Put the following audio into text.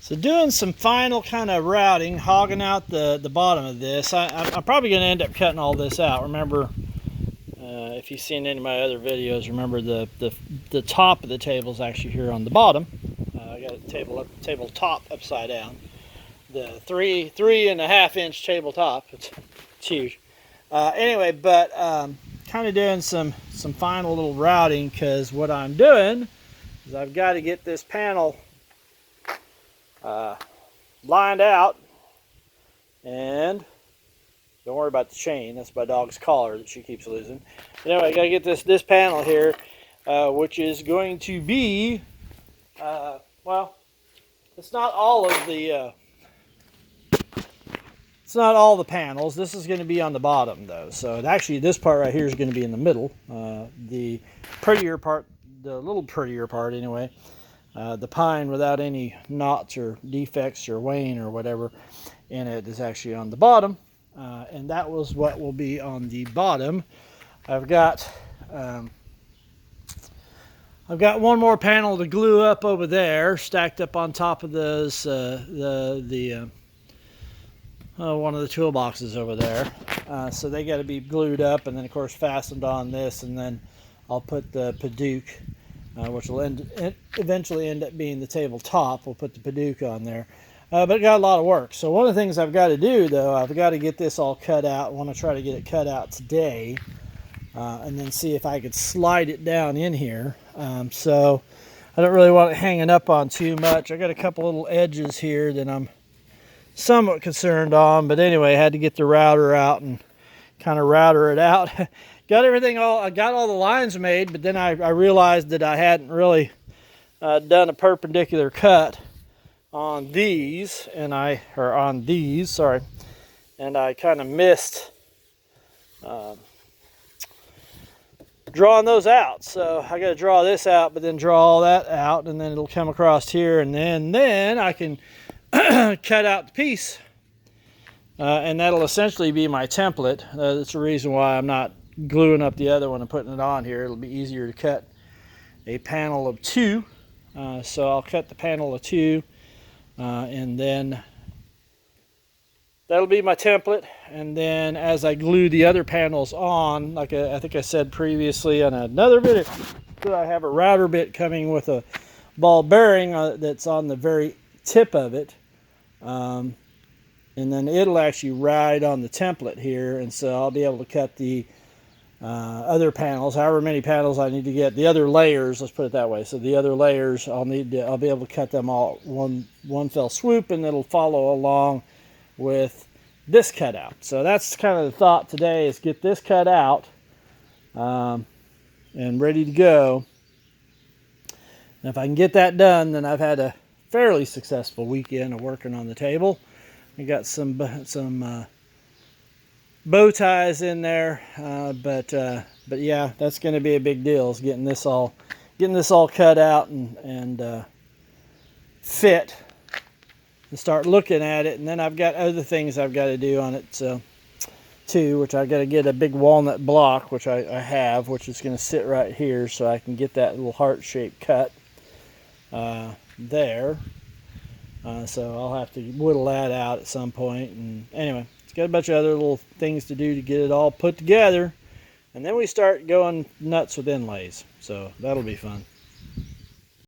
So doing some final kind of routing, hogging out the bottom of this. I'm probably going to end up cutting all this out. Remember, if you've seen any of my other videos, remember the top of the table is actually here on the bottom. I got a tabletop upside down. The 3.5 inch tabletop. It's huge. Anyway, but kind of doing some final little routing, because what I'm doing is I've got to get this panel lined out, and don't worry about the chain. That's my dog's collar that she keeps losing. Anyway, I got to get this panel here, which is going to be well, it's not all the panels. This is going to be on the bottom though. So actually this part right here is going to be in the middle. The prettier part, the little prettier part anyway, the pine without any knots or defects or wane or whatever in it, is actually on the bottom. And that was what will be on the bottom. I've got one more panel to glue up over there, stacked up on top of those one of the toolboxes over there. So they got to be glued up, and then of course fastened on this, and then I'll put the Paduke, which will eventually end up being the tabletop. We'll put the Paduke on there. But it got a lot of work. So one of the things I've got to do though, I've got to get this all cut out. I want to try to get it cut out today, and then see if I could slide it down in here. So I don't really want it hanging up on too much. I got a couple little edges here that I'm somewhat concerned on, but anyway, I had to get the router out and kind of router it out. Got everything I got all the lines made, but then I realized that I hadn't really done a perpendicular cut on these, and I kind of missed drawing those out. So I got to draw this out, but then draw all that out, and then it'll come across here, and then I can cut out the piece, and that'll essentially be my template. That's the reason why I'm not gluing up the other one and putting it on here. It'll be easier to cut a panel of 2. So I'll cut the panel of 2, and then that'll be my template. And then as I glue the other panels on, like I think I said previously on another video, that I have a router bit coming with a ball bearing that's on the very tip of it, and then it'll actually ride on the template here, and so I'll be able to cut the other panels, however many panels I need to get, the other layers, let's put it that way. So the other layers, I'll be able to cut them all one fell swoop, and it'll follow along with this cutout. So that's kind of the thought today, is get this cut out and ready to go. And if I can get that done, then I've had a fairly successful weekend of working on the table. I got some bow ties in there, but yeah, that's going to be a big deal, is getting this all cut out and fit, and start looking at it. And then I've got other things I've got to do on it, so too, which I've got to get a big walnut block, which I have, which is going to sit right here, so I can get that little heart-shaped cut there. So I'll have to whittle that out at some point. And anyway, it's got a bunch of other little things to do to get it all put together, and then we start going nuts with inlays, so that'll be fun.